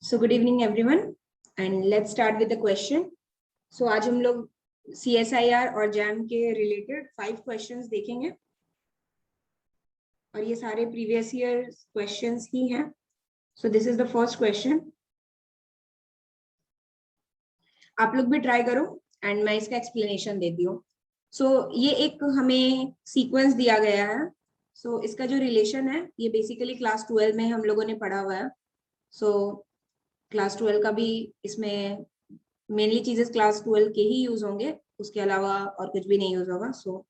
So good evening everyone and let's start with the question. So आज हम लोग CSIR और JAM के related 5 questions देखेंगे और ये सारे previous year questions ही हैं. So this is the first question. आप लोग भी try करो and मैं इसका explanation देती हूँ. So ये एक हमें sequence दिया गया है. So इसका जो relation है ये basically class 12 में हम लोगों ने पढ़ा हुआ है. So क्लास 12 का भी इसमें मेनली चीजेस क्लास 12 के ही यूज होंगे, उसके अलावा और कुछ भी नहीं यूज होगा. So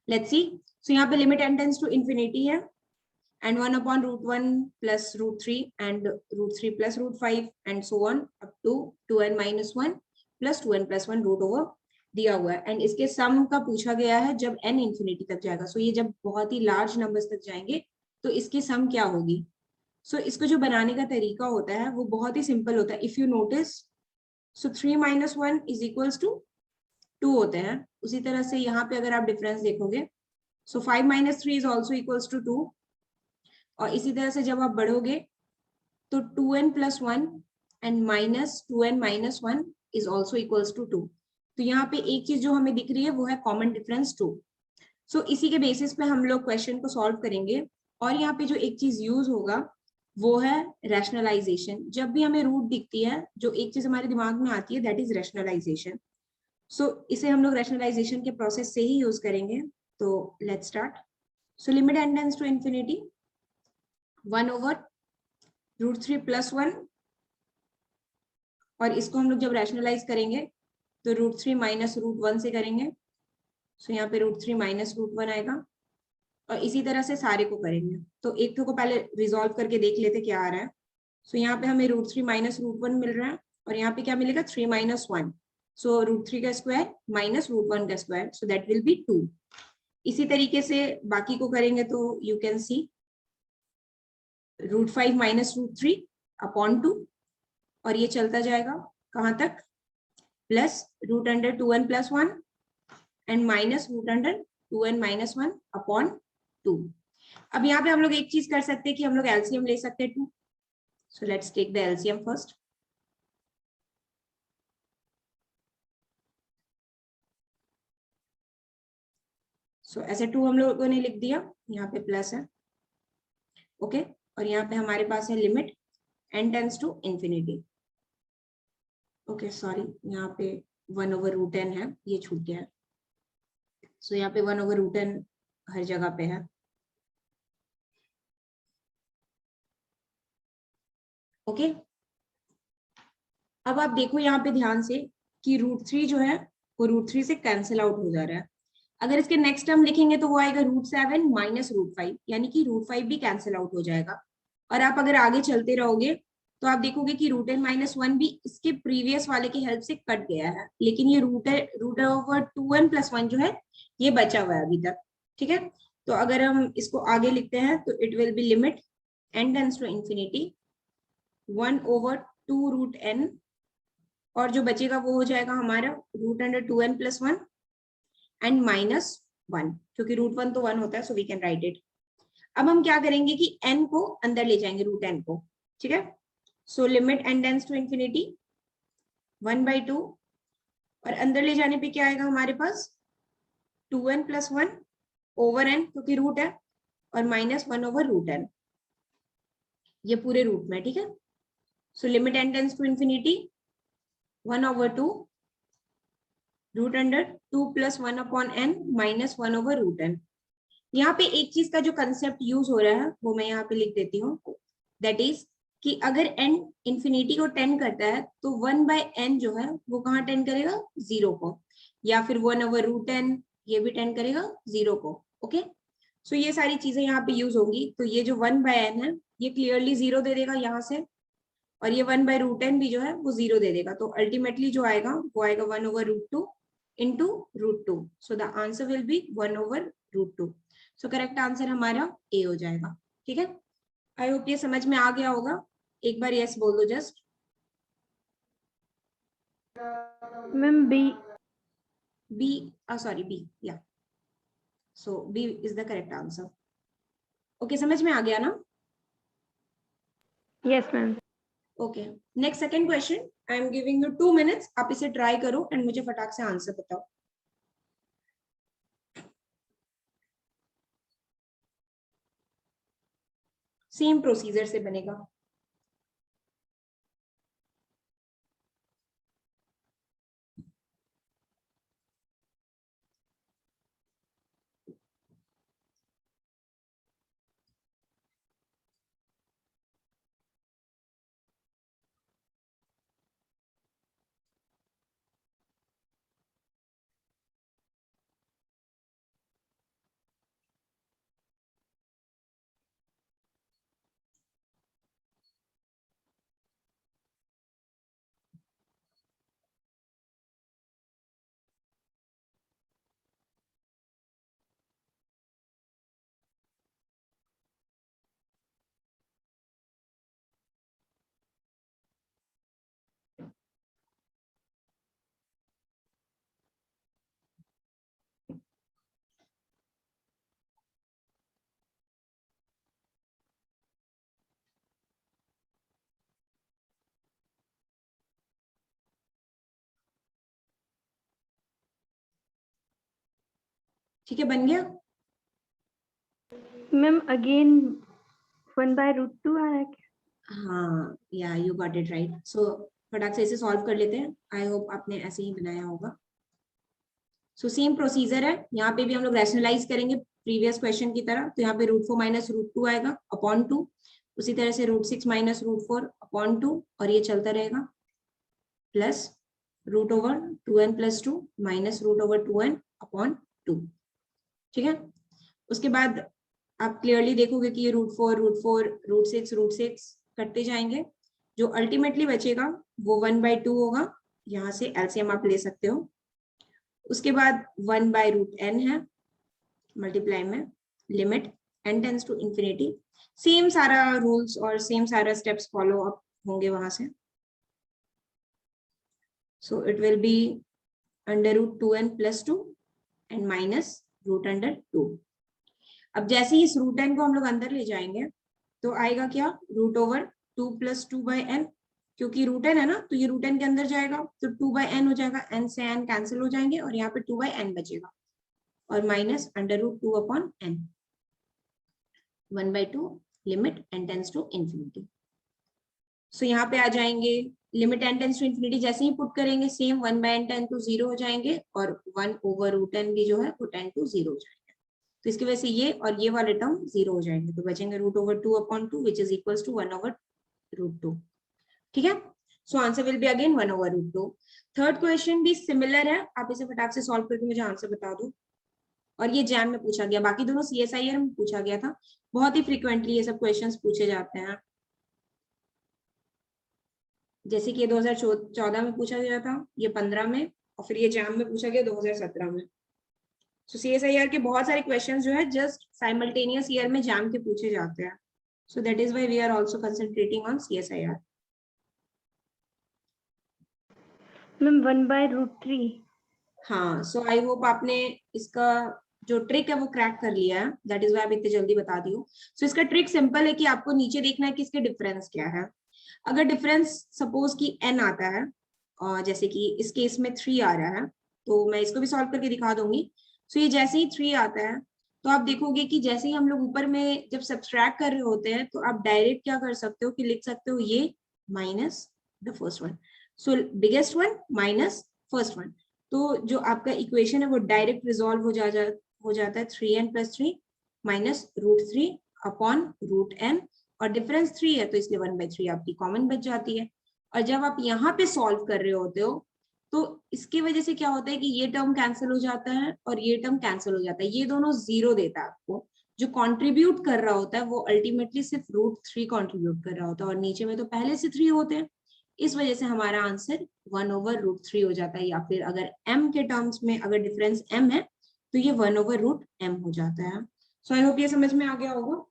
let's see. सो यहाँ पे limit n tends to infinity है and 1/√1 plus √3 and √3 plus √5 and so on up to 2n - 1 plus 2n + 1 root over दिया हुआ है. एंड इसके सम का पूछा गया है जब n इंफिनिटी तक जाएगा. सो ये जब बहुत ही लार्ज नंबर्स तक जाएंगे तो इसकी सम क्या होगी. सो इसको जो बनाने का तरीका होता है वो बहुत ही सिंपल होता है. इफ यू नोटिस, सो 3 - 1 = 2 होते हैं. उसी तरह से यहाँ पे अगर आप डिफरेंस देखोगे, सो 5 - 3 इज ऑल्सो इक्वल्स टू 2. और इसी तरह से जब आप बढ़ोगे तो 2n + 1 and -2n - 1 is also equals to 2. तो यहाँ पे एक चीज जो हमें दिख रही है वो है कॉमन डिफरेंस 2. सो इसी के बेसिस पे हम लोग क्वेश्चन को सॉल्व करेंगे. और यहाँ पे जो एक चीज यूज होगा वो है रैशनलाइजेशन. जब भी हमें रूट दिखती है, जो एक चीज हमारे दिमाग में आती है दैट इज रैशनलाइजेशन. सो इसे हम लोग रैशनलाइजेशन के प्रोसेस से ही यूज करेंगे. तो let's start. So limit n tends to infinity 1/√3 + 1. और इसको हम लोग जब रैशनलाइज करेंगे तो √3 - √1 से करेंगे. सो यहाँ पे √3 - √1 आएगा. और इसी तरह से सारे को करेंगे. तो एक को पहले रिजॉल्व करके देख लेते क्या आ रहा है. सो यहाँ पे हमें √3 - √1 मिल रहा है और यहाँ पे क्या मिलेगा 3 - 1. सो √3 का स्क्वायर - √1 का square, so that will be 2. इसी तरीके से बाकी को करेंगे तो यू कैन सी √5 - √3 अपॉन 2. और ये चलता जाएगा कहाँ तक, plus √2n + 1 and -√2n - 1 upon 2. अब यहाँ पे हम लोग एक चीज कर सकते हैं कि हम लोग एलसीएम ले सकते हैं 2. So let's take the LCM first. So ऐसे 2 हम लोगों ने लिख दिया, यहाँ पे प्लस है. ओके और यहाँ पे हमारे पास है limit n tends to infinity. Okay sorry, यहाँ पे 1/√n है, ये छूट गया है. सो यहाँ पे 1/√n हर जगह पे है. ओके अब आप देखो यहाँ पे ध्यान से कि √3 जो है वो √3 से कैंसिल आउट हो जा रहा है. अगर इसके नेक्स्ट टर्म लिखेंगे तो वो आएगा √7 - √5, यानी कि √5 भी कैंसिल आउट हो जाएगा. और आप अगर आगे चलते रहोगे तो आप देखोगे कि √n - 1 भी इसके प्रीवियस वाले की हेल्प से कट गया है, लेकिन ये √2n + 1 जो है ये बचा हुआ है अभी तक. ठीक है, तो अगर हम इसको आगे लिखते हैं तो it will be limit n tends to infinity 1/2√n. और जो बचेगा वो हो जाएगा हमारा √2n + 1 एंड -1, क्योंकि √1 तो 1 होता है, so we can write it. अब हम क्या करेंगे कि n को अंदर ले जाएंगे, √n को. ठीक है, so limit n tends to infinity 1/2. और अंदर ले जाने पे क्या आएगा हमारे पास 2n + 1 ओवर n, क्योंकि रूट है, और -1/√n. ये पूरे रूट में. ठीक है, so limit n tends to infinity 1/2 √2 + 1 upon n -1/√n. यहाँ पे एक चीज का जो कंसेप्ट यूज हो रहा है वो मैं यहाँ पे लिख देती हूँ. दैट इज कि अगर n इंफिनिटी को 10 करता है तो 1/n जो है वो कहाँ 10 करेगा, 0 को. या फिर 1/√n ये भी 10 करेगा 0 को. ओके सो ये सारी चीजें यहाँ पे यूज होंगी. तो ये जो 1/n है ये क्लियरली 0 दे देगा यहाँ से, और ये 1/√n भी जो है वो 0 दे देगा. तो अल्टीमेटली जो आएगा वो आएगा 1/√2 into √2. So the answer will be 1/√2. So correct answer हमारा A हो जाएगा. ठीक है, आई होप ये समझ में आ गया होगा. एक बार यस बोल दो just. Ma'am B. B, sorry B, yeah. So B is the correct answer. Okay समझ में आ गया ना. Yes ma'am. Okay, next second question, I am giving you 2 minutes, आप इसे ट्राई करो एंड मुझे फटाक से आंसर बताओ। सेम प्रोसीजर से बनेगा। ठीक है, बन गया। मैम अगेन 1/√2 आ रहा है क्या? हाँ, या यू गॉट इट राइट। सो फटाक से इसे सॉल्व कर लेते हैं। आई होप आपने ऐसे ही बनाया होगा। सो सेम प्रोसीजर है, यहाँ पे भी हम लोग रैशनलाइज करेंगे प्रीवियस क्वेश्चन की तरह। तो यहाँ पे √4 माइनस √2 आएगा अपॉन 2, उसी तरह से √6 माइनस √4 अपॉन 2, और ये चलता रहेगा, plus √2n plus 2 minus √2n upon 2। ठीक है, उसके बाद आप क्लियरली देखोगे कि ये √4 √4 √6 कटते जाएंगे। जो अल्टीमेटली बचेगा वो 1/2 होगा। यहाँ से एलसीएम आप ले सकते हो। उसके बाद 1/√n है मल्टीप्लाई में, limit n tends to infinity. Same सारा रूल्स और सेम सारा स्टेप्स फॉलो अप होंगे वहां से। So it will be √2n plus 2 and minus √2। अब जैसे ही इस √n को हम लोग अंदर ले जाएंगे तो आएगा क्या, √2 प्लस 2/n, क्योंकि √n है ना, तो ये √n के अंदर जाएगा तो 2/n हो जाएगा, n से n कैंसिल हो जाएंगे और यहाँ पे 2/n बचेगा, और minus √2 upon n, 1/2 limit n tends to infinity. So यहाँ पे आ जाएंगे limit n tends to infinity, जैसे ही पुट करेंगे सेम 1/n टेंड टू 0 हो जाएंगे, और 1/√n भी जो है वो 10 टू 0 हो जाएंगे। तो इसकी वजह से ये और ये वाले टर्म 0 हो जाएंगे, तो बचेंगे √2 upon 2 which is equals to 1/√2। ठीक है, so answer will be again 1/√2। Third question भी सिमिलर है, आप इसे फटाक से सॉल्व करके मुझे आंसर बता दो। और ये जैम में पूछा गया, बाकी दोनों CSIR में पूछा गया था। बहुत ही फ्रिक्वेंटली ये सब क्वेश्चंस पूछे जाते हैं, जैसे कि ये 2014 में पूछा गया था, ये 15 में, और फिर ये जैम में पूछा गया 2017 में। सो CSIR के बहुत सारे क्वेश्चन जो है जस्ट साइमल्टेनियस ईयर में जैम के पूछे जाते हैं। So that is why we are also concentrating on CSIR। Ma'am 1/√3। हाँ, सो आई होप आपने इसका जो ट्रिक है वो क्रैक कर लिया है, दैट इज वाई आप इतने जल्दी बता दी हूँ। सो इसका ट्रिक सिंपल है कि आपको नीचे देखना है कि इसके डिफरेंस क्या है। अगर डिफरेंस सपोज कि n आता है, और जैसे कि इस केस में 3 आ रहा है, तो मैं इसको भी सॉल्व करके दिखा दूंगी। सो ये जैसे ही 3 आता है तो आप देखोगे कि जैसे ही हम लोग ऊपर में जब सब्सट्रैक्ट कर रहे होते हैं तो आप डायरेक्ट क्या कर सकते हो कि लिख सकते हो ये minus the first one, so biggest one minus first one. तो जो आपका इक्वेशन है वो डायरेक्ट रिजॉल्व हो जाता है 3n plus 3 minus √3 upon √n, और डिफरेंस 3 है तो इसलिए 1/3 आपकी कॉमन बच जाती है। और जब आप यहाँ पे सॉल्व कर रहे होते हो तो इसकी वजह से क्या होता है कि ये टर्म कैंसिल हो जाता है और ये टर्म कैंसिल हो जाता है, ये दोनों 0 देता है आपको। जो कंट्रीब्यूट कर रहा होता है वो अल्टीमेटली सिर्फ √3 कंट्रीब्यूट कर रहा होता है, और नीचे में तो पहले से 3 होते हैं। इस वजह से हमारा आंसर 1/√3 हो जाता है, या फिर अगर m के टर्म्स में अगर डिफरेंस m है तो ये 1/√m हो जाता है। सो आई होप ये समझ में आ गया होगा।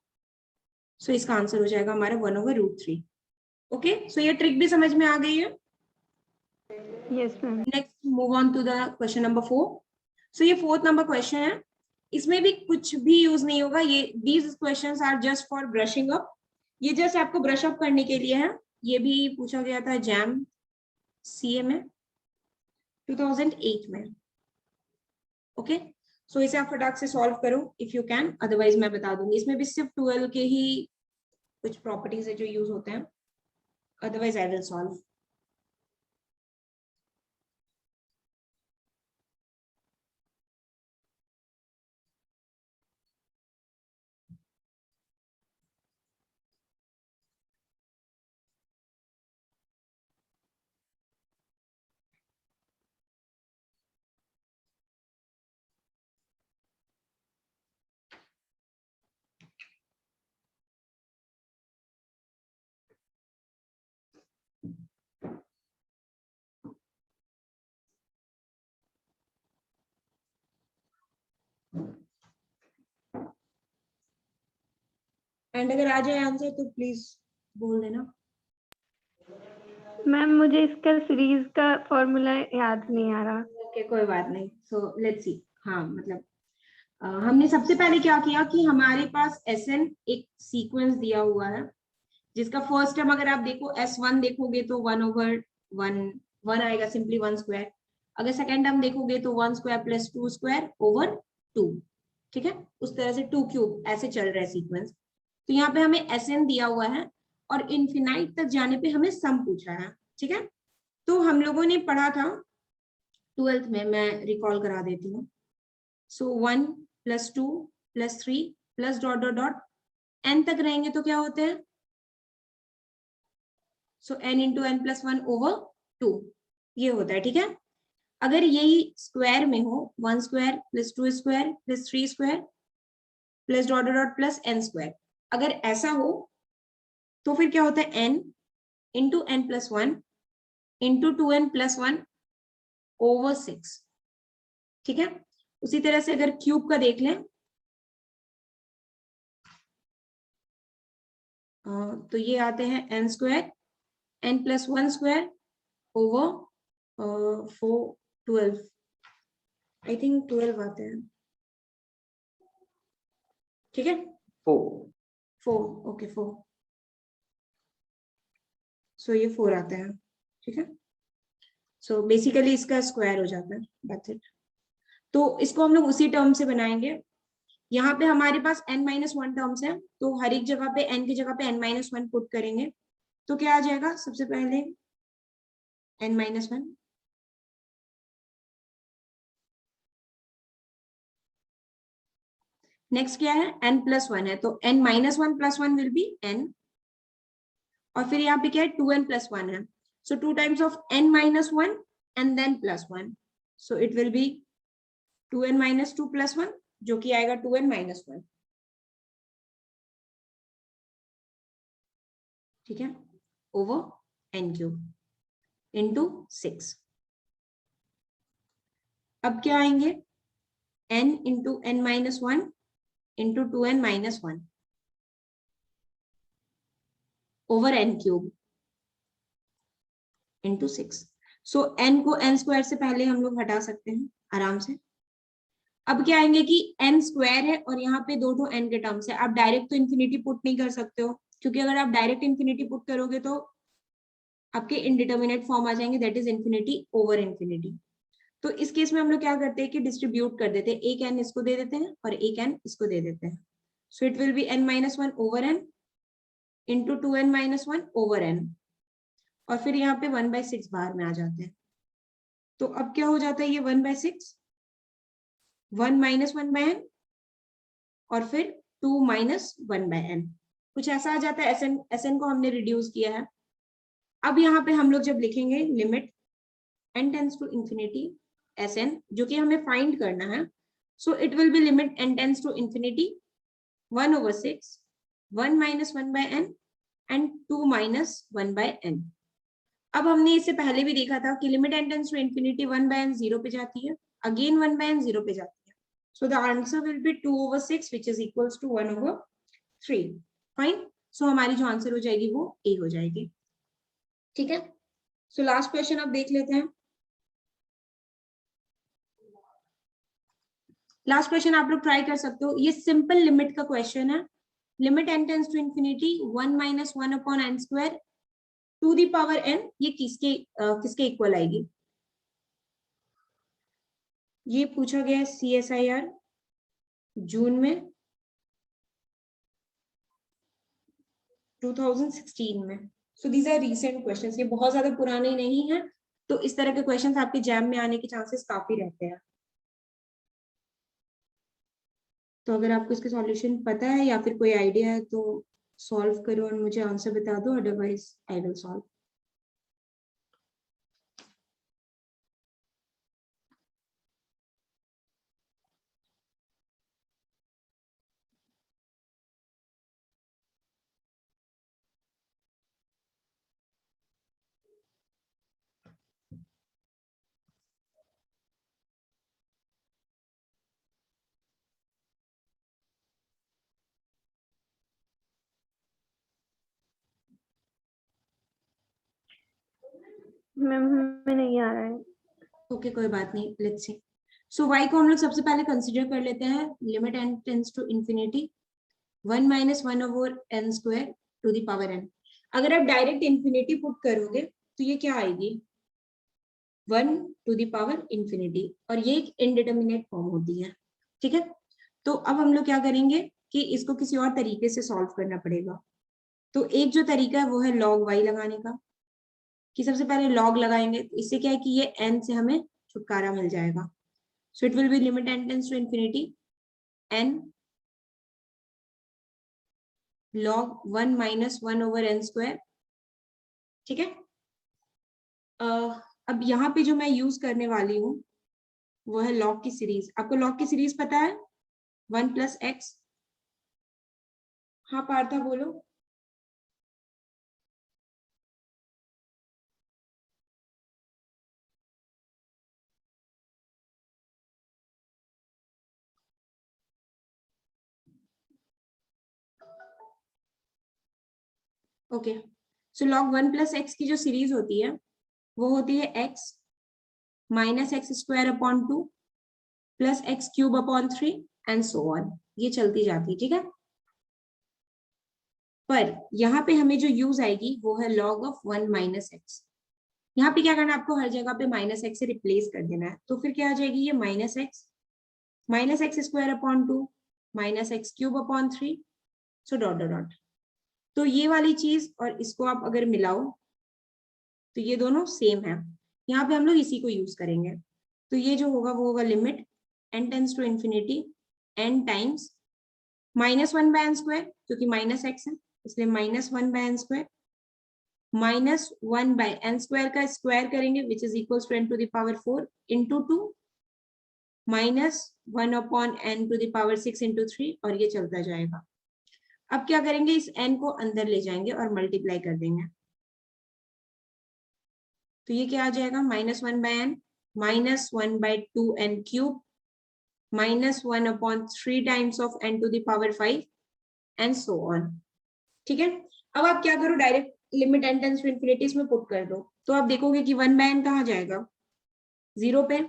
सो इसका आंसर हो जाएगा हमारा 1/√3। ओके, सो ये ट्रिक भी समझ में आ गई है। Yes ma'am. Next move on to the question number 4। सो ये 4th नंबर क्वेश्चन है, इसमें भी कुछ भी यूज नहीं होगा। ये these questions are just for brushing up, ये जस्ट आपको ब्रश अप करने के लिए है। ये भी पूछा गया था जैम सीए में 2008 में। ओके, सो इसे आप फटाक से सॉल्व करो इफ यू कैन, अदरवाइज मैं बता दूंगी। इसमें भी सिर्फ 12 के ही कुछ प्रॉपर्टीज है जो यूज होते हैं, otherwise I will solve. And अगर आ जाए आंसर तो प्लीज बोल देना। मैम मुझे इसका सीरीज का फॉर्मूला याद नहीं आ रहा। ओके, कोई बात नहीं। So let's see. हाँ मतलब हमने सबसे पहले क्या किया कि हमारे पास Sn एक सीक्वेंस दिया हुआ है, जिसका फर्स्ट टर्म अगर आप देखो S1 देखोगे तो 1/1 आएगा, सिंपली 1 स्क्वायर। अगर सेकेंड टर्म देखोगे तो 1 स्क्वायर प्लस 2 स्क्वायर ओवर 2। ठीक है, उस तरह से 2 क्यूब ऐसे चल रहा है सीक्वेंस। तो यहाँ पे हमें Sn दिया हुआ है और इन्फिनाइट तक जाने पे हमें सम पूछा है। ठीक है, तो हम लोगों ने पढ़ा था 12th में, मैं रिकॉल करा देती हूँ। सो 1 + 2 + 3 plus dot dot dot n तक रहेंगे तो क्या होते हैं, सो n × n + 1 ओवर 2 ये होता है। ठीक है, अगर यही स्क्वायर में हो 1 square + 2 square + 3 square plus dot dot dot plus n square, अगर ऐसा हो तो फिर क्या होता है n × n + 1 × 2n + 1 ओवर 6। ठीक है, उसी तरह से अगर क्यूब का देख लें तो ये आते हैं n square n + 1 square over 4 12, I think 12 आते हैं। ठीक है, 4 ओके 4, सो ये 4 आता है। ठीक है, सो बेसिकली इसका स्क्वायर हो जाता है, दैट्स इट। तो इसको हम लोग उसी टर्म से बनाएंगे। यहाँ पे हमारे पास n-1 टर्म्स है, तो हर एक जगह पे n की जगह पे n-1 पुट करेंगे तो क्या आ जाएगा, सबसे पहले n-1, नेक्स्ट क्या है n + 1 है, तो n-1 + 1 विल बी n, और फिर यहाँ पे क्या है 2n + 1 है, so 2 times of n-1 and then +1, so it will be 2n - 2 + 1 जो कि आएगा 2n - 1। ठीक है, ओवर n³ × 6। अब क्या आएंगे n × n-1 × 2n - 1 over n³ × 6। सो n को n स्क्वायर से पहले हम लोग हटा सकते हैं आराम से। अब क्या आएंगे कि n स्क्वायर है और यहाँ पे 2 n के टर्म्स है, आप डायरेक्ट तो इन्फिनिटी पुट नहीं कर सकते हो, क्योंकि अगर आप डायरेक्ट इन्फिनिटी पुट करोगे तो आपके इनडिटर्मिनेट फॉर्म आ जाएंगे, that is infinity over infinity. तो इस केस में हम लोग क्या करते हैं कि डिस्ट्रीब्यूट कर देते हैं, एक n इसको दे देते हैं और एक n इसको दे देते हैं, सो it will B n-1 over n × 2n - 1 over n, और फिर यहाँ पे 1/6 बाहर में आ जाते हैं। तो अब क्या हो जाता है ये 1/6, 1 - 1/n और फिर 2 - 1/n, कुछ ऐसा आ जाता है। Sn को हमने रिड्यूस किया है। अब यहाँ पे हम लोग जब लिखेंगे limit n tends to infinity Sn, जो कि हमें फाइंड करना है, so it will be limit n tends to infinity 1/6, 1 - 1/n and 2 - 1/n। अब हमने इससे पहले भी देखा था कि limit n tends to infinity 1/n 0 पे जाती है, अगेन 1/n 0 पे जाती है, so the answer will be 2/6 which is equals to 1/3। Fine, सो हमारी जो आंसर हो जाएगी वो ए हो जाएगी। ठीक है, सो लास्ट क्वेश्चन अब देख लेते हैं। लास्ट क्वेश्चन आप लोग ट्राई कर सकते हो, ये सिंपल लिमिट का क्वेश्चन है। Limit n tends to infinity 1 - 1/n² to the power n ये किसके इक्वल आएगी? ये पूछा गया है CSIR जून में 2016 में। So these are recent questions, ये बहुत ज्यादा पुराने नहीं है, तो इस तरह के क्वेश्चंस आपके जैम में आने के चांसेस काफी रहते हैं। तो अगर आपको इसका सॉल्यूशन पता है या फिर कोई आइडिया है तो सॉल्व करो और मुझे आंसर बता दो, otherwise I will solve. Ma'am हमें नहीं आ रहा है। ओके कोई बात नहीं, लेट्स सी। सो y को हम लोग सबसे पहले कंसीडर कर लेते हैं limit n tends to infinity 1 - 1 over n square to the power n। अगर आप डायरेक्ट इंफिनिटी पुट करोगे तो ये क्या आएगी? 1 टू द पावर इंफिनिटी, और ये एक इनडिटर्मिनेट फॉर्म होती है। ठीक है, तो अब हम लोग क्या करेंगे कि इसको किसी और तरीके से सॉल्व करना पड़ेगा। तो एक जो तरीका है वो है log y लगाने का, कि सबसे पहले log लगाएंगे, तो इससे क्या है कि ये n से हमें छुटकारा मिल जाएगा। So it will be limit n tends to infinity n log 1 - 1 over n square. ठीक है, अब यहाँ पे जो मैं यूज करने वाली हूँ वो है log की सीरीज। आपको log की सीरीज पता है? 1 + x। हाँ पार्था बोलो। ओके, सो log 1 + x की जो सीरीज होती है वो होती है x - x² / 2 + x³ / 3 and so on, ये चलती जाती है। ठीक है, पर यहाँ पे हमें जो यूज आएगी वो है log of 1 - x। यहाँ पे क्या करना है, आपको हर जगह पे -x से रिप्लेस कर देना है, तो फिर क्या आ जाएगी ये -x - x² / 2 - x³ / 3, so dot dot dot. तो ये वाली चीज और इसको आप अगर मिलाओ तो ये दोनों सेम है, यहाँ पे हम लोग इसी को यूज करेंगे। तो ये जो होगा वो होगा limit n tends to infinity n times -1/n², क्योंकि -x है इसलिए -1/n² -1/n² का स्क्वायर करेंगे which is equals to n to the power 4 into 2 -1/n⁴ into 3, और ये चलता जाएगा। अब क्या करेंगे, इस n को अंदर ले जाएंगे और मल्टीप्लाई कर देंगे, तो ये क्या आ जाएगा -1/n -1/2n³ -1/3 times of n to the power 5 and so on. ठीक है, अब आप क्या करो, direct limit n tends to infinity इसमें पुट कर दो, तो आप देखोगे कि 1/n कहाँ जाएगा? 0 पे।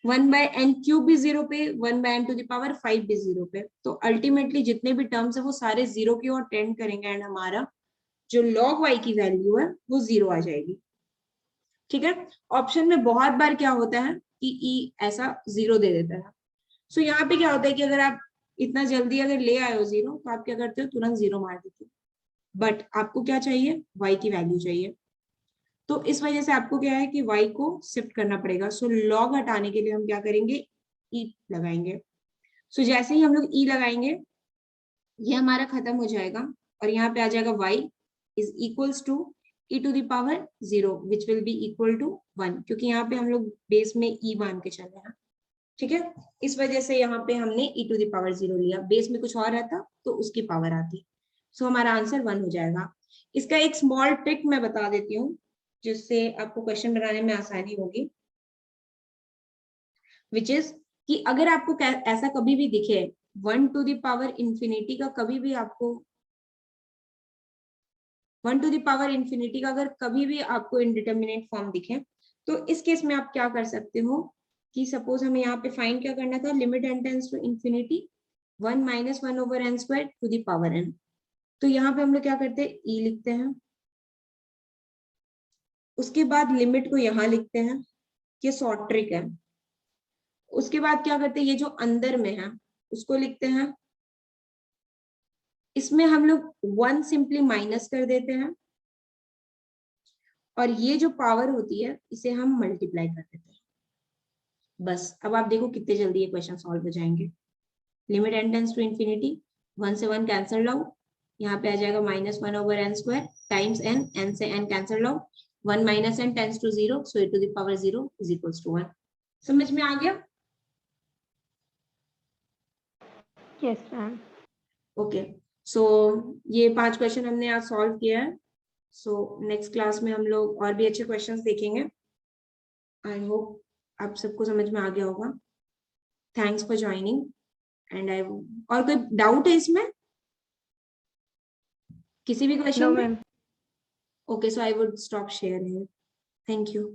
1/n³ भी 0 पे, 1/n टू द पावर 5 भी 0 पे। तो अल्टीमेटली जितने भी टर्म्स है वो सारे 0 की ओर टेंड करेंगे एंड हमारा जो log y की वैल्यू है वो 0 आ जाएगी। ठीक है, ऑप्शन में बहुत बार क्या होता है कि ई ऐसा 0 दे देता है। सो यहाँ पे क्या होता है कि अगर आप इतना जल्दी अगर ले आए हो 0 तो आप क्या करते हो, तुरंत 0 मार देते हो, बट आपको क्या चाहिए, y की वैल्यू चाहिए। तो इस वजह से आपको क्या है कि y को शिफ्ट करना पड़ेगा। सो log हटाने के लिए हम क्या करेंगे, e लगाएंगे। सो जैसे ही हम लोग e लगाएंगे ये हमारा खत्म हो जाएगा और यहाँ पे आ जाएगा y is equals to e to the power 0 which will be equal to 1, क्योंकि यहाँ पे हम लोग बेस में e मान के चले हैं। ठीक है, इस वजह से यहाँ पे हमने e टू द पावर 0 लिया, बेस में कुछ और रहता तो उसकी पावर आती। सो हमारा आंसर 1 हो जाएगा। इसका एक स्मॉल ट्रिक मैं बता देती हूँ जिससे आपको क्वेश्चन बनाने में आसानी होगी, विच इज कि अगर आपको ऐसा कभी भी दिखे 1 टू द पावर इंफिनिटी का, कभी भी आपको 1 टू द पावर इंफिनिटी का अगर कभी भी आपको इनडिटर्मिनेट फॉर्म दिखे, तो इस केस में आप क्या कर सकते हो कि सपोज हमें यहाँ पे फाइंड क्या करना था, limit n tends to infinity 1 - 1 over n² to the power n। तो यहाँ पे हम लोग क्या करते हैं, e लिखते हैं उसके बाद लिमिट को यहाँ लिखते हैं, ये शॉर्ट ट्रिक है। उसके बाद क्या करते हैं, ये जो अंदर में है उसको लिखते हैं, इसमें हम लोग 1 सिंपली माइनस कर देते हैं और ये जो पावर होती है इसे हम मल्टीप्लाई कर देते हैं। बस अब आप देखो कितने जल्दी ये क्वेश्चन सॉल्व हो जाएंगे। Limit n tends to infinity, 1 से 1 कैंसल आउट, यहाँ पे आ जाएगा -1/n² टाइम्स n से n cancel out, 1 - n tends to 0, so e to the power 0 is equals to 1। समझ में आ गया? Yes ma'am. ओके, सो ये 5 क्वेश्चन हमने आज सॉल्व किया है। सो नेक्स्ट क्लास में हम लोग और भी अच्छे क्वेश्चंस देखेंगे। आई होप आप सबको समझ में आ गया होगा। Thanks for joining and I, और कोई डाउट है इसमें किसी भी क्वेश्चन नो में? Ma'am. Okay, so I would stop share here. Thank you.